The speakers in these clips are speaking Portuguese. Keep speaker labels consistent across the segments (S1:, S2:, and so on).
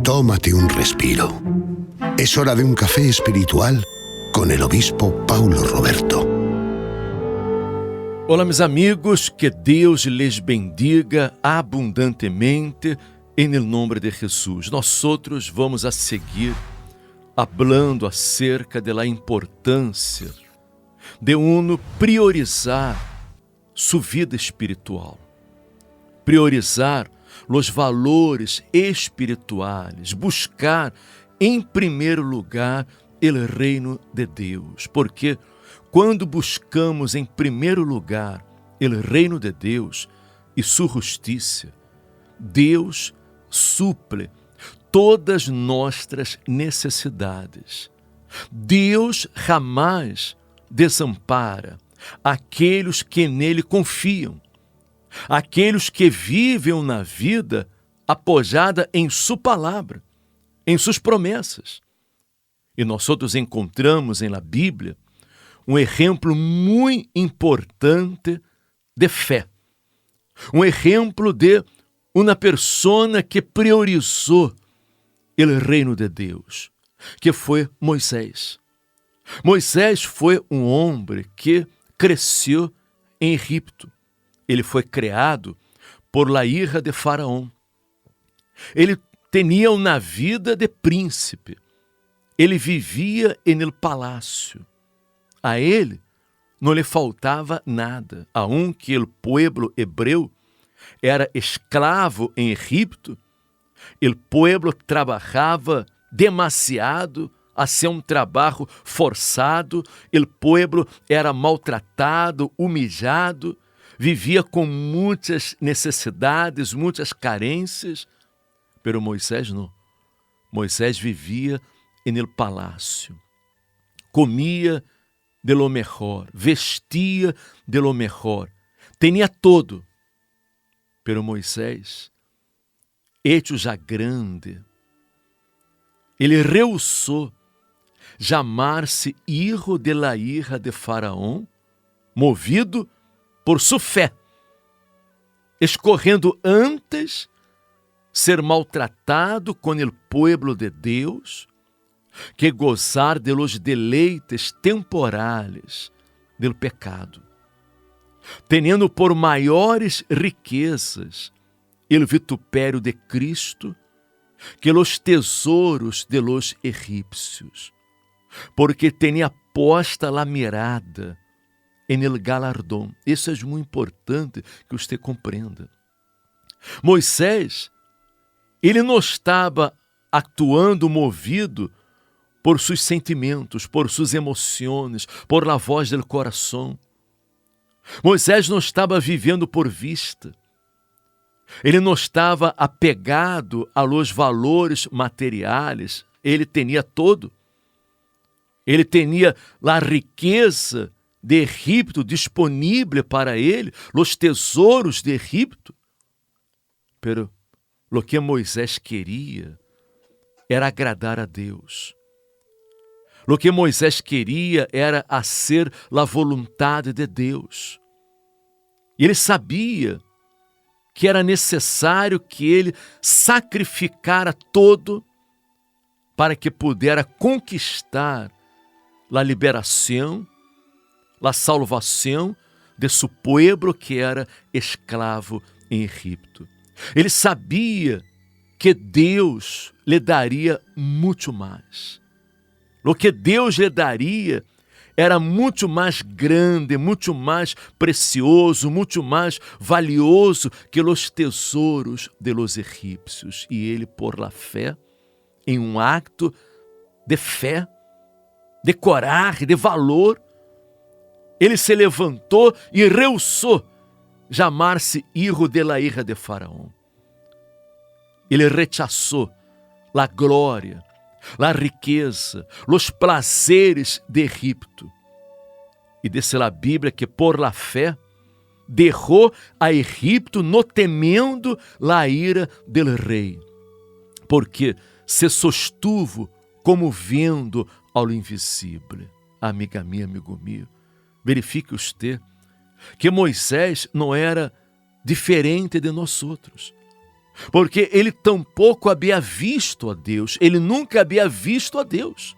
S1: Tómate un respiro. Es hora de un café espiritual con el obispo Paulo Roberto.
S2: Olá, meus amigos, que Deus les bendiga abundantemente em nome de Jesus. Nós outros vamos a seguir falando acerca da importância de uno priorizar sua vida espiritual, priorizar os valores espirituais, buscar em primeiro lugar o reino de Deus, porque quando buscamos em primeiro lugar o reino de Deus e sua justiça, Deus suple todas nossas necessidades. Deus jamais desampara aqueles que nele confiam, aqueles que vivem na vida apoiada em sua palavra, em suas promessas. E nós outros encontramos na Bíblia um exemplo muito importante de fé. Um exemplo de uma pessoa que priorizou o reino de Deus, que foi Moisés. Moisés foi um homem que cresceu em Egipto. Ele foi criado por la hija de Faraó. Ele tinha uma vida de príncipe. Ele vivia no palácio. A ele não lhe faltava nada. Aunque o povo hebreu era escravo em Egipto, o povo trabalhava demasiado, hacía um trabalho forçado, o povo era maltratado, humilhado, vivia com muitas necessidades, muitas carências, pero Moisés não. Moisés vivia no palácio, comia de lo mejor, vestia de lo mejor, tinha todo. Pero Moisés, hecho já grande, ele rehusou chamar-se hijo de la hija de Faraó, movido por sua fé, escorrendo antes ser maltratado com o pueblo de Deus, que gozar de los deleites temporais do pecado, tendo por maiores riquezas o vitupério de Cristo que los tesouros de los egípcios, porque tinha posta la mirada en el galardão. Isso é muito importante que você compreenda. Moisés, ele não estava atuando movido por seus sentimentos, por suas emoções, por la voz del coração. Moisés não estava vivendo por vista. Ele não estava apegado a los valores materiais. Ele tinha todo. Ele tinha a riqueza de Egipto disponível para ele, os tesouros de Egipto. Pero lo que Moisés queria era agradar a Deus. Lo que Moisés queria era fazer a vontade de Deus. E ele sabia que era necessário que ele sacrificara todo para que pudera conquistar a liberação, a salvação de seu povo que era escravo em Egipto. Ele sabia que Deus lhe daria muito mais. O que Deus lhe daria era muito mais grande, muito mais precioso, muito mais valioso que os tesouros de los egípcios. E ele, por la fé, em um acto de fé, de coragem, de valor, ele se levantou e rehusou chamar-se hijo de la hija de Faraó. Ele rechazou a glória, a riqueza, os prazeres de Egipto. E diz a Bíblia que por la fé derrou a Egipto no temendo la ira del rei, porque se sostuvo como vendo ao invisível. Amiga minha, amigo meu, verifique você que Moisés não era diferente de nós outros. porque ele tampouco havia visto a Deus, ele nunca havia visto a Deus.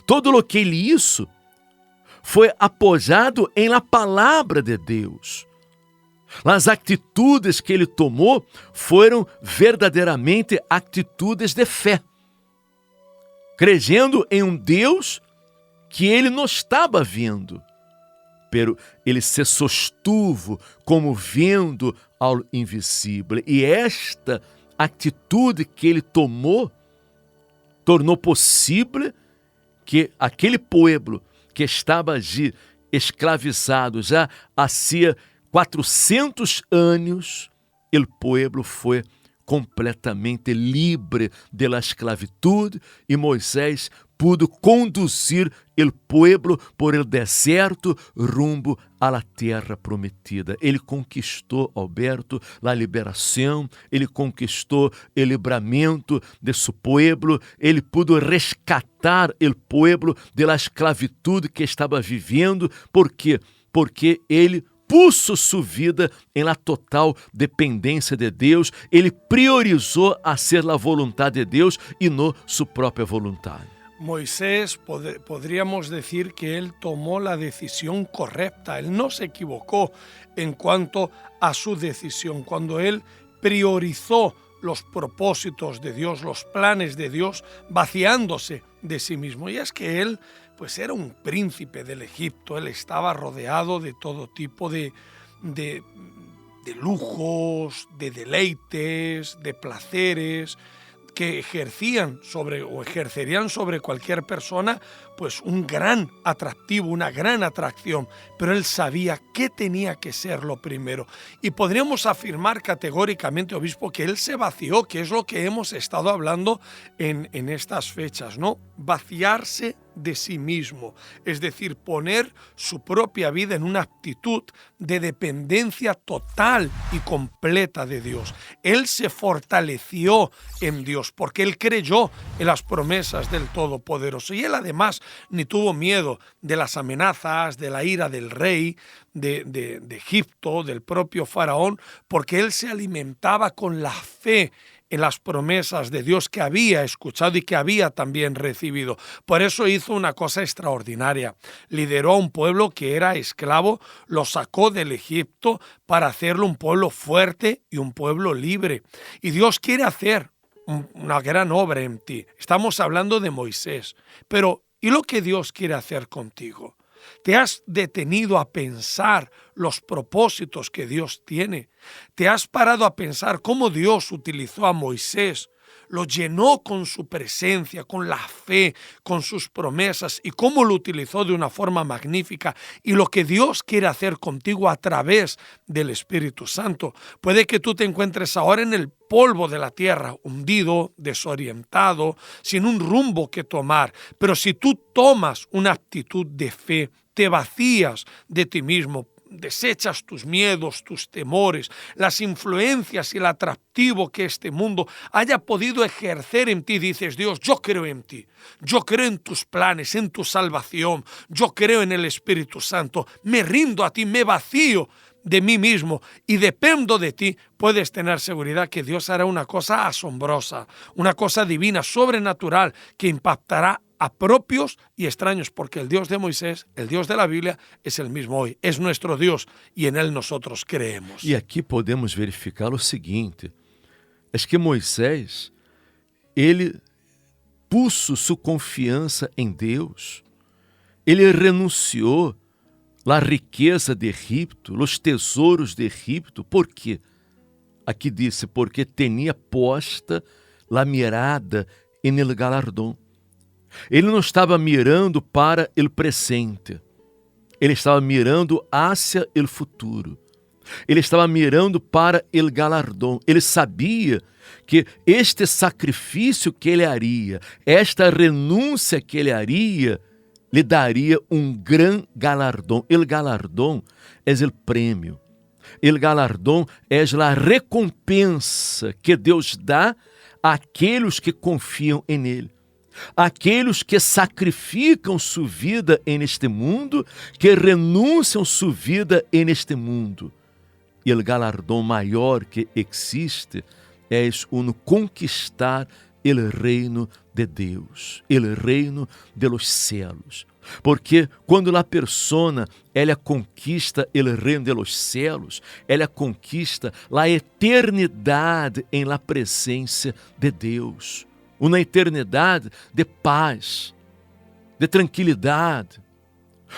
S2: Todo o que ele hizo foi apoiado em la palavra de Deus. As atitudes que ele tomou foram verdadeiramente atitudes de fé, crendo em um Deus que ele não estava vendo, pero ele se sostuvo como vendo ao invisível. E esta atitude que ele tomou tornou possível que aquele povo que estava ali escravizado já hacía 400 anos, o povo foi completamente livre da esclavitud e Moisés pudo conduzir o povo por el deserto rumbo à la terra prometida. Ele conquistou, Alberto, a liberação, ele conquistou o livramento de seu povo, ele pudo rescatar o povo da esclavitud que estava vivendo. Por quê? Porque ele puso sua vida em la total dependência de Deus, ele priorizou a ser a vontade de Deus e não sua própria vontade.
S3: Moisés, podríamos decir que él tomó la decisión correcta, él no se equivocó en cuanto a su decisión, cuando él priorizó los propósitos de Dios, los planes de Dios, vaciándose de sí mismo. Y es que él pues era un príncipe del Egipto, él estaba rodeado de todo tipo de lujos, de deleites, de placeres, que ejercerían sobre cualquier persona pues un gran atractivo, una gran atracción, pero él sabía qué tenía que ser lo primero. Y podríamos afirmar categóricamente, obispo, que él se vació, que es lo que hemos estado hablando en estas fechas, ¿no? Vaciarse de sí mismo, es decir, poner su propia vida en una actitud de dependencia total y completa de Dios. Él se fortaleció en Dios porque él creyó en las promesas del Todopoderoso y él además ni tuvo miedo de las amenazas, de la ira del rey de Egipto, del propio faraón, porque él se alimentaba con la fe en las promesas de Dios que había escuchado y que había también recibido. Por eso hizo una cosa extraordinaria. Lideró a un pueblo que era esclavo, lo sacó del Egipto para hacerlo un pueblo fuerte y un pueblo libre. Y Dios quiere hacer una gran obra en ti. Estamos hablando de Moisés. Pero, ¿y lo que Dios quiere hacer contigo? ¿Te has detenido a pensar los propósitos que Dios tiene? ¿Te has parado a pensar cómo Dios utilizó a Moisés? Lo llenó con su presencia, con la fe, con sus promesas y cómo lo utilizó de una forma magnífica y lo que Dios quiere hacer contigo a través del Espíritu Santo. Puede que tú te encuentres ahora en el polvo de la tierra, hundido, desorientado, sin un rumbo que tomar, pero si tú tomas una actitud de fe, te vacías de ti mismo, desechas tus miedos, tus temores, las influencias y el atractivo que este mundo haya podido ejercer en ti. Dices, Dios, yo creo en ti, yo creo en tus planes, en tu salvación, yo creo en el Espíritu Santo, me rindo a ti, me vacío de mí mismo y dependo de ti. Puedes tener seguridad que Dios hará una cosa asombrosa, una cosa divina, sobrenatural, que impactará a propios y extraños, porque el Dios de Moisés, el Dios de la Biblia, es el mismo hoy, es nuestro Dios y en Él nosotros creemos.
S2: E aqui podemos verificar o seguinte, é que Moisés, ele puso sua confiança em Deus, ele renunciou à riqueza de Egipto, os tesouros de Egipto. Por quê? Aqui disse, porque tinha posta a mirada en el galardão. Ele não estava mirando para o presente, ele estava mirando hacia o futuro. Ele estava mirando para o galardão. Ele sabia que este sacrifício que ele haria, esta renúncia que ele haria, lhe daria um grande galardão. O galardão é o prêmio. O galardão é a recompensa que Deus dá àqueles que confiam em Ele. Aqueles que sacrificam sua vida neste mundo, que renunciam sua vida neste mundo. E o galardão maior que existe es uno conquistar el reino de Deus, el reino de los cielos. Porque quando a persona ela conquista el reino de los cielos, ela conquista a eternidade em la presença de Deus. Uma eternidade de paz, de tranquilidade.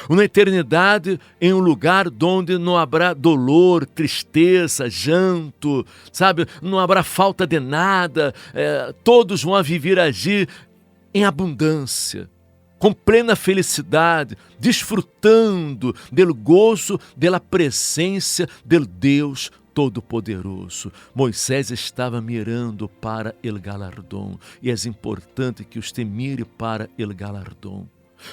S2: Uma eternidade em um lugar onde não haverá dolor, tristeza, llanto, sabe? Não haverá falta de nada. Todos vão viver agir em abundância, com plena felicidade, desfrutando do gozo da presença do Deus Todo-Poderoso. Moisés estava mirando para o galardão, e é importante que você mire para o galardão.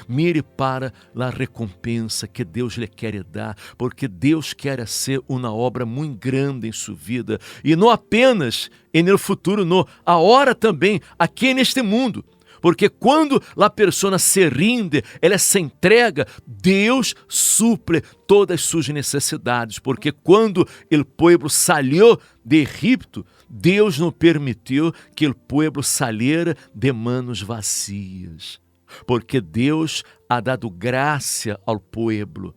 S2: Mire para a recompensa que Deus lhe quer dar, porque Deus quer fazer uma obra muito grande em sua vida, e não apenas no futuro, não, agora também, aqui neste mundo. Porque quando a pessoa se rinde, ela se entrega, Deus suple todas as suas necessidades. Porque quando o povo saiu de Egipto, Deus não permitiu que o povo saíra de manos vazias. Porque Deus ha dado graça ao povo,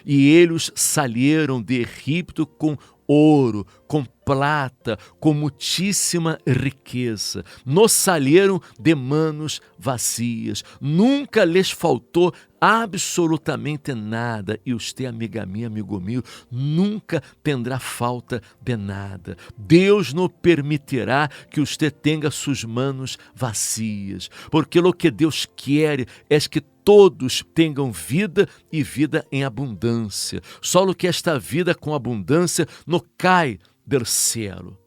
S2: e eles saíram de Egipto com ouro, com prata, com muitíssima riqueza. Não saíram de manos vazias. Nunca lhes faltou absolutamente nada. E você, amiga minha, amigo meu, nunca terá falta de nada. Deus não permitirá que você tenha suas manos vazias, porque o que Deus quer é que todos tenham vida e vida em abundância. Só que esta vida com abundância não cai do céu.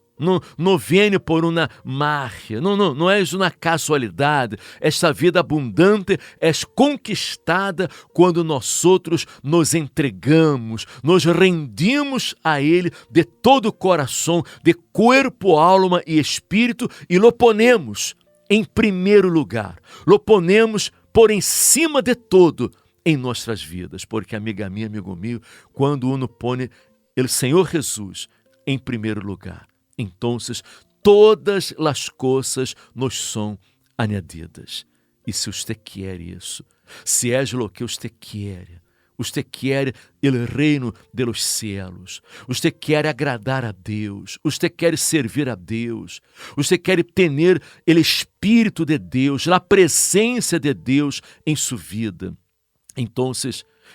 S2: Não vem por uma mágia, não é uma casualidade. Esta vida abundante é conquistada quando nós outros nos entregamos, nos rendimos a Ele de todo o coração, de corpo, alma e espírito, e lo ponemos em primeiro lugar, lo ponemos por em cima de todo em nossas vidas. Porque, amiga minha, amigo meu, quando uno põe o Senhor Jesus em primeiro lugar, então todas as coisas nos são añadidas. E se você quer isso, se é o que você quer o reino de los cielos, você quer agradar a Deus, você quer servir a Deus, você quer ter o Espírito de Deus, a presença de Deus em sua vida, então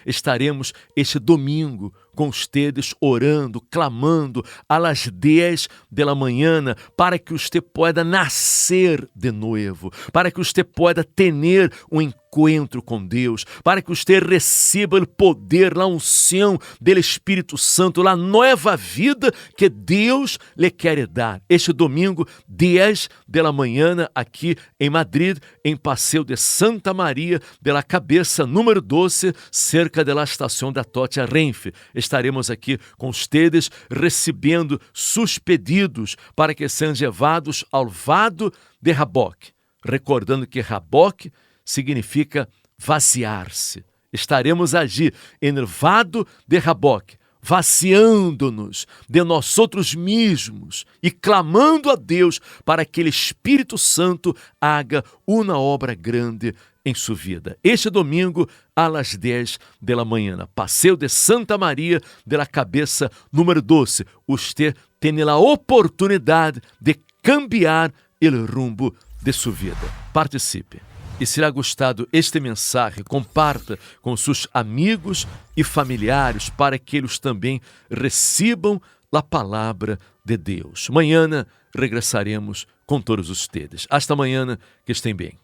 S2: estaremos este domingo com ustedes orando, clamando às 10 da manhã para que você possa nascer de novo, para que você possa ter um encontro com Deus, para que você receba o poder, a unção do Espírito Santo, a nova vida que Deus lhe quer dar. Este domingo, 10 da manhã, aqui em Madrid, em Passeio de Santa Maria de la Cabeça, número 12, cerca da estação da Tocha Renfe. Estaremos aqui com ustedes recebendo seus pedidos para que sejam levados ao vado de Jaboque. Recordando que Jaboque significa vaziar-se. Estaremos aqui em vado de Jaboque, vaciando-nos de nós outros mesmos e clamando a Deus para que o Espírito Santo haga uma obra grande em sua vida. Este domingo, às 10 da manhã, Passeio de Santa Maria de la Cabeça, número 12. Você tem a oportunidade de cambiar o rumbo de sua vida. Participe. E se lhe ha gostado este mensagem, comparta com seus amigos e familiares para que eles também recebam a palavra de Deus. Amanhã regressaremos com todos ustedes. Hasta amanhã, que estejam bem.